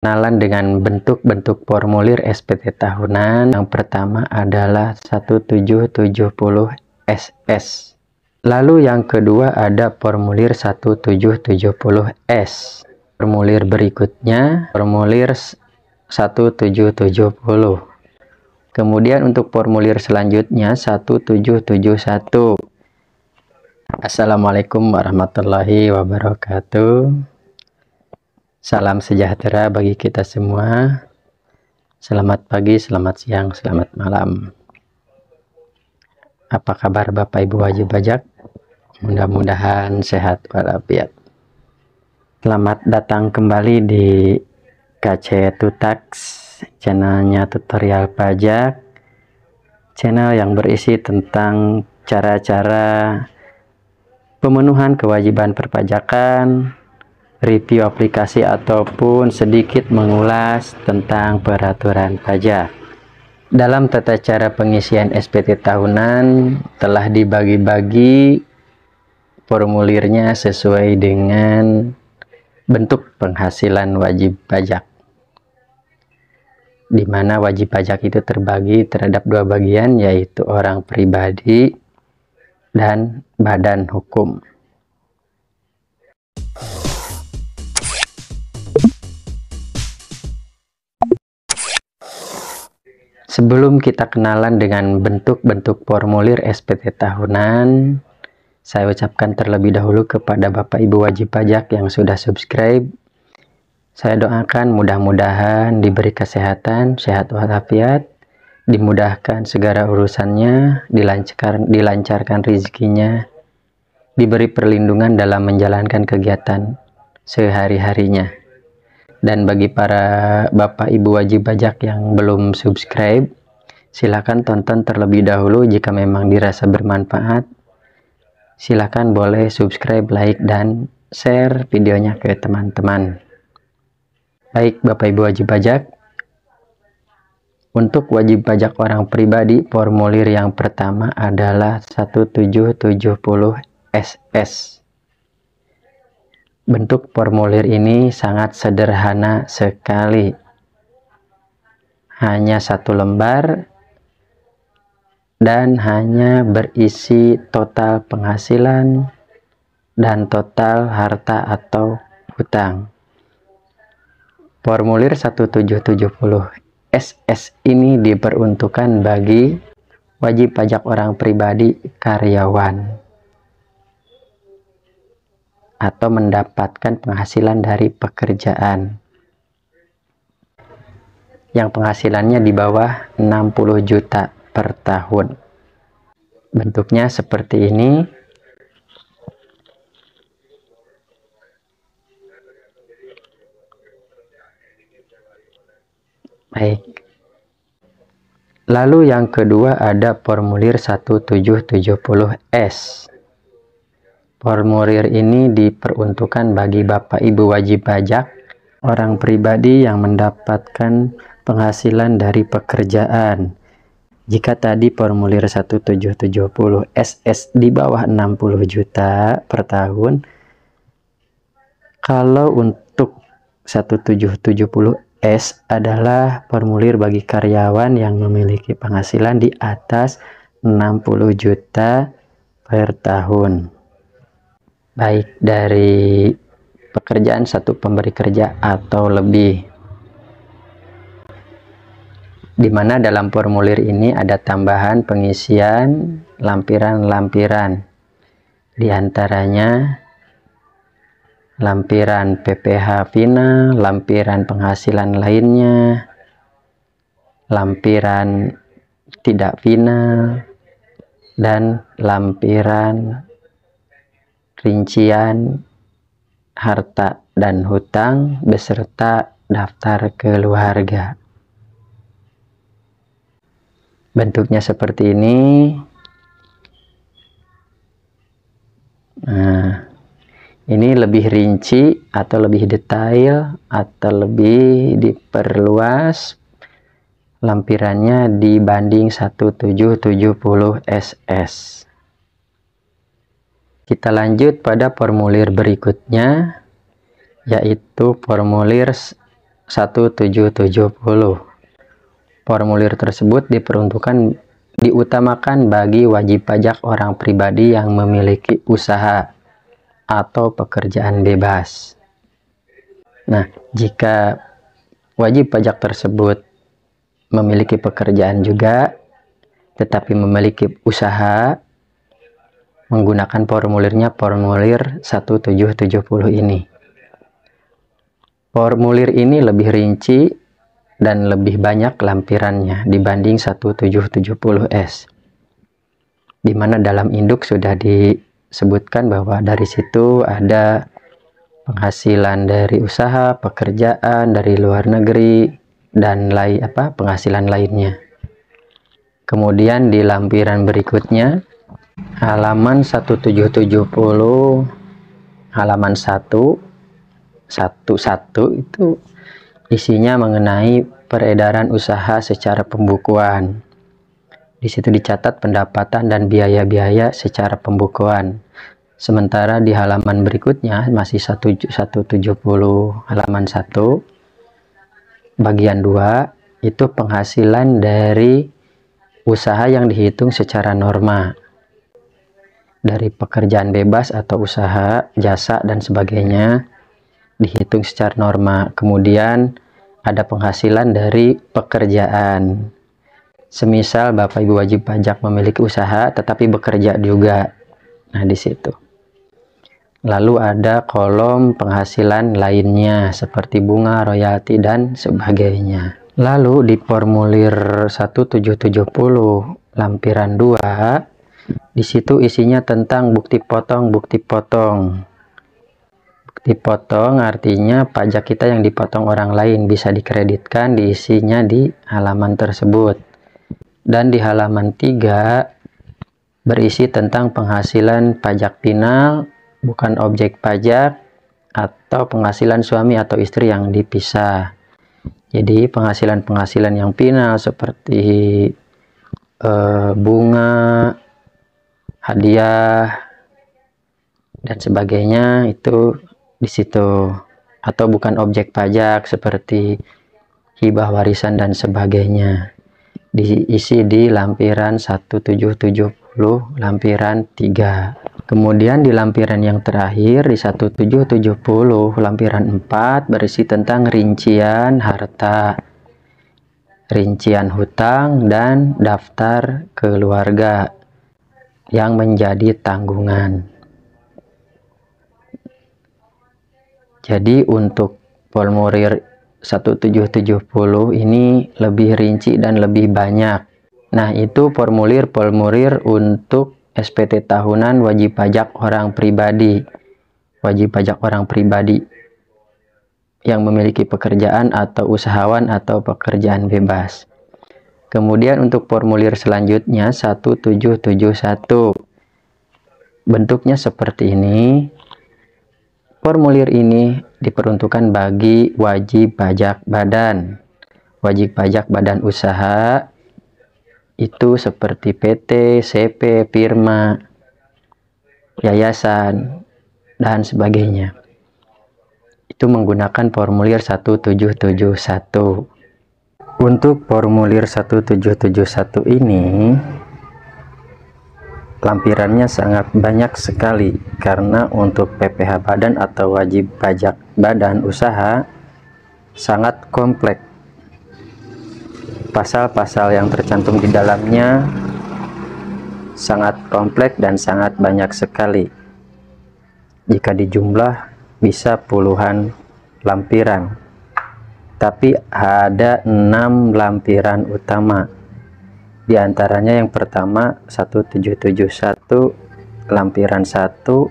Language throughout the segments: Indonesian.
Kenalan dengan bentuk-bentuk formulir SPT tahunan. Yang pertama adalah 1770 SS. Lalu yang kedua ada formulir 1770S. Formulir berikutnya formulir 1770. Kemudian untuk formulir selanjutnya 1771. Assalamualaikum warahmatullahi wabarakatuh. Salam sejahtera bagi kita semua. Selamat pagi, selamat siang, selamat malam. Apa kabar Bapak Ibu wajib pajak? Mudah-mudahan sehat walafiat. Selamat datang kembali di KC Tutax, channelnya tutorial pajak. Channel yang berisi tentang cara-cara pemenuhan kewajiban perpajakan, review aplikasi ataupun sedikit mengulas tentang peraturan pajak. Dalam tata cara pengisian SPT tahunan telah dibagi-bagi formulirnya sesuai dengan bentuk penghasilan wajib pajak, di mana wajib pajak itu terbagi terhadap dua bagian, yaitu orang pribadi dan badan hukum. Sebelum kita kenalan dengan bentuk-bentuk formulir SPT tahunan, saya ucapkan terlebih dahulu kepada Bapak Ibu wajib pajak yang sudah subscribe. Saya doakan mudah-mudahan diberi kesehatan, sehat walafiat, dimudahkan segala urusannya, dilancarkan rezekinya, diberi perlindungan dalam menjalankan kegiatan sehari-harinya. Dan bagi para Bapak Ibu wajib pajak yang belum subscribe, silakan tonton terlebih dahulu. Jika memang dirasa bermanfaat, silakan boleh subscribe, like, dan share videonya ke teman-teman. Baik Bapak Ibu wajib pajak, untuk wajib pajak orang pribadi, formulir yang pertama adalah 1770 SS. Bentuk formulir ini sangat sederhana sekali. Hanya satu lembar dan hanya berisi total penghasilan dan total harta atau hutang. Formulir 1770 SS ini diperuntukkan bagi wajib pajak orang pribadi karyawan atau mendapatkan penghasilan dari pekerjaan yang penghasilannya di bawah 60 juta per tahun. Bentuknya seperti ini. Baik. Lalu yang kedua ada formulir 1770S. Formulir ini diperuntukkan bagi Bapak Ibu wajib pajak orang pribadi yang mendapatkan penghasilan dari pekerjaan. Jika tadi formulir 1770 SS di bawah 60 juta per tahun, kalau untuk 1770S adalah formulir bagi karyawan yang memiliki penghasilan di atas 60 juta per tahun, baik dari pekerjaan satu pemberi kerja atau lebih. Di mana dalam formulir ini ada tambahan pengisian lampiran-lampiran, di antaranya lampiran PPh final, lampiran penghasilan lainnya, lampiran tidak final, dan lampiran rincian harta dan hutang beserta daftar keluarga. Bentuknya seperti ini. Nah, ini lebih rinci atau lebih detail atau lebih diperluas lampirannya dibanding 1770 SS. Kita lanjut pada formulir berikutnya, yaitu formulir 1770. Formulir tersebut diutamakan bagi wajib pajak orang pribadi yang memiliki usaha atau pekerjaan bebas. Nah, jika wajib pajak tersebut memiliki pekerjaan juga, tetapi memiliki usaha, menggunakan formulirnya formulir 1770 ini. Formulir ini lebih rinci dan lebih banyak lampirannya dibanding 1770S, di mana dalam induk sudah disebutkan bahwa dari situ ada penghasilan dari usaha, pekerjaan dari luar negeri, dan penghasilan lainnya. Kemudian di lampiran berikutnya, halaman 1770 halaman 1 itu isinya mengenai peredaran usaha secara pembukuan. Di situ dicatat pendapatan dan biaya-biaya secara pembukuan. Sementara di halaman berikutnya masih 170 halaman 1 bagian 2 itu penghasilan dari usaha yang dihitung secara norma. Dari pekerjaan bebas atau usaha, jasa dan sebagainya dihitung secara norma. Kemudian ada penghasilan dari pekerjaan. Semisal Bapak Ibu wajib pajak memiliki usaha tetapi bekerja juga. Nah, di situ. Lalu ada kolom penghasilan lainnya seperti bunga, royalti dan sebagainya. Lalu di formulir 1770 lampiran 2, di situ isinya tentang bukti potong. Dipotong artinya pajak kita yang dipotong orang lain bisa dikreditkan, diisinya di halaman tersebut. Dan di halaman 3 berisi tentang penghasilan pajak pinal, bukan objek pajak, atau penghasilan suami atau istri yang dipisah. Jadi penghasilan yang pinal seperti bunga, hadiah, dan sebagainya itu di situ, atau bukan objek pajak seperti hibah, warisan dan sebagainya, diisi di lampiran 1770 lampiran 3. Kemudian di lampiran yang terakhir di 1770 lampiran 4 berisi tentang rincian harta, rincian hutang dan daftar keluarga yang menjadi tanggungan. Jadi untuk formulir 1770 ini lebih rinci dan lebih banyak. Nah, itu formulir untuk SPT tahunan wajib pajak orang pribadi. Wajib pajak orang pribadi yang memiliki pekerjaan atau usahawan atau pekerjaan bebas. Kemudian untuk formulir selanjutnya 1771. Bentuknya seperti ini. Formulir ini diperuntukkan bagi wajib pajak badan. Wajib pajak badan usaha itu seperti PT, CP, firma, yayasan, dan sebagainya. Itu menggunakan formulir 1771. Untuk formulir 1771 ini lampirannya sangat banyak sekali, karena untuk PPh badan atau wajib pajak badan usaha sangat kompleks. Pasal-pasal yang tercantum di dalamnya sangat kompleks dan sangat banyak sekali. Jika dijumlah bisa puluhan lampiran. Tapi ada 6 lampiran utama. Di antaranya yang pertama 1771 lampiran 1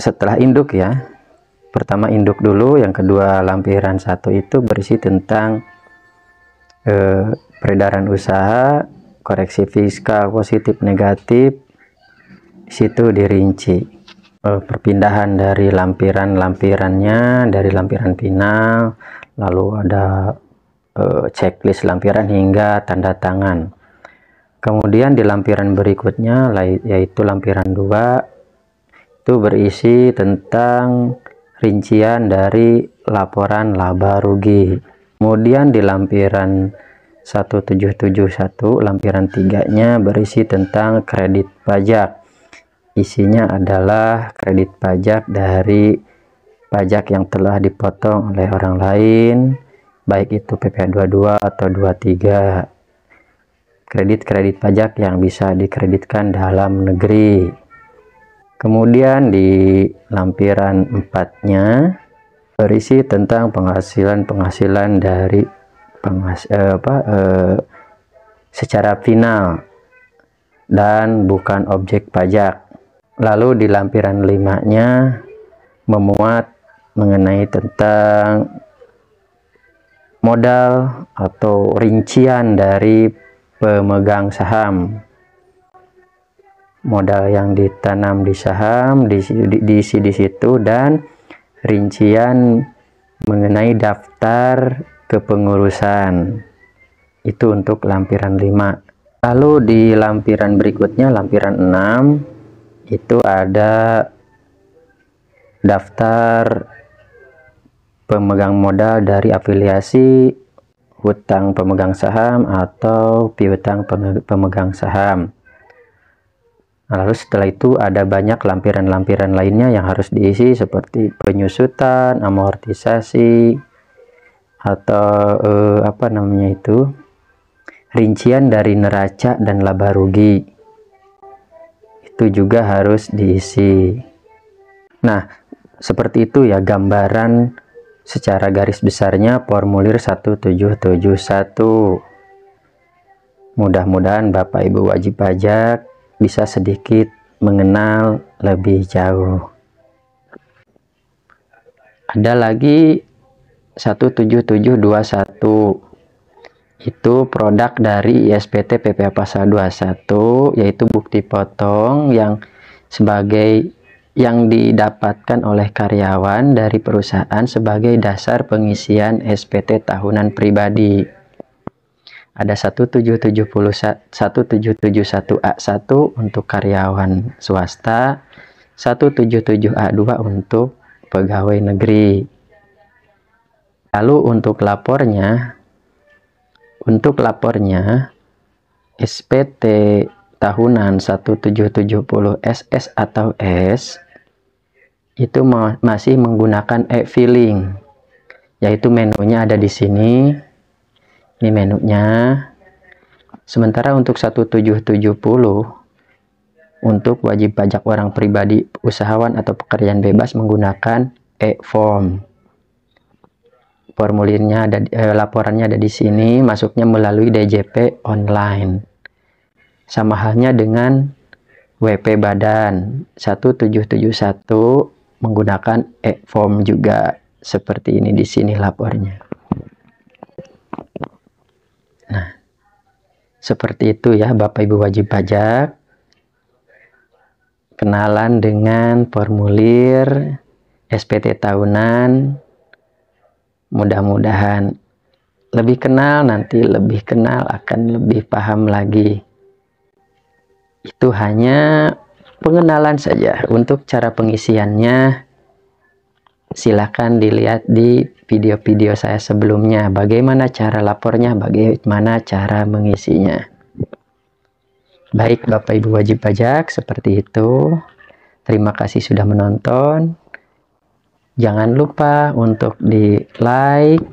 setelah induk ya. Pertama induk dulu, yang kedua lampiran 1 itu berisi tentang peredaran usaha, koreksi fiskal positif negatif. Di situ dirinci perpindahan dari lampirannya, dari lampiran final, lalu ada checklist lampiran hingga tanda tangan. Kemudian di lampiran berikutnya yaitu lampiran 2 itu berisi tentang rincian dari laporan laba rugi. Kemudian di lampiran 1771 lampiran 3-nya berisi tentang kredit pajak. Isinya adalah kredit pajak dari pajak yang telah dipotong oleh orang lain, baik itu PPh 22 atau 23. Kredit-kredit pajak yang bisa dikreditkan dalam negeri. Kemudian di lampiran 4-nya berisi tentang penghasilan dari secara final dan bukan objek pajak. Lalu di lampiran 5-nya memuat mengenai tentang modal atau rincian dari pemegang saham. Modal yang ditanam di saham diisi di situ, dan rincian mengenai daftar kepengurusan. Itu untuk lampiran 5. Lalu di lampiran berikutnya, lampiran 6, itu ada daftar pemegang modal dari afiliasi, hutang pemegang saham atau piutang pemegang saham. Lalu setelah itu ada banyak lampiran-lampiran lainnya yang harus diisi seperti penyusutan, amortisasi, atau rincian dari neraca dan laba rugi. Itu juga harus diisi. Nah, seperti itu ya gambaran secara garis besarnya formulir 1771. Mudah-mudahan Bapak Ibu wajib pajak bisa sedikit mengenal lebih jauh. Ada lagi 17721. Itu produk dari ISPT PPh Pasal 21, yaitu bukti potong yang didapatkan oleh karyawan dari perusahaan sebagai dasar pengisian SPT tahunan pribadi. Ada 1771A1 untuk karyawan swasta, 177A2 untuk pegawai negeri. Lalu untuk lapornya SPT tahunan 1770 SS atau S itu masih menggunakan e-filing, yaitu menunya ada di sini. Ini menunya. Sementara untuk 1770 untuk wajib pajak orang pribadi, usahawan atau pekerjaan bebas menggunakan e-form. Formulirnya ada, laporannya ada di sini, masuknya melalui DJP online. Sama halnya dengan WP Badan 1771 menggunakan e-form juga, seperti ini di sini lapornya. Nah, seperti itu ya Bapak Ibu wajib pajak. Kenalan dengan formulir SPT tahunan. Mudah-mudahan lebih kenal, nanti lebih kenal akan lebih paham lagi. Itu hanya pengenalan saja. Untuk cara pengisiannya silakan dilihat di video-video saya sebelumnya, bagaimana cara lapornya, bagaimana cara mengisinya. Baik Bapak Ibu wajib pajak, seperti itu. Terima kasih sudah menonton. Jangan lupa untuk di like,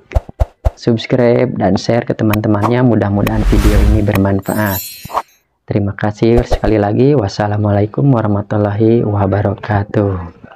subscribe, dan share ke teman-temannya. Mudah-mudahan video ini bermanfaat. Terima kasih sekali lagi. Wassalamualaikum warahmatullahi wabarakatuh.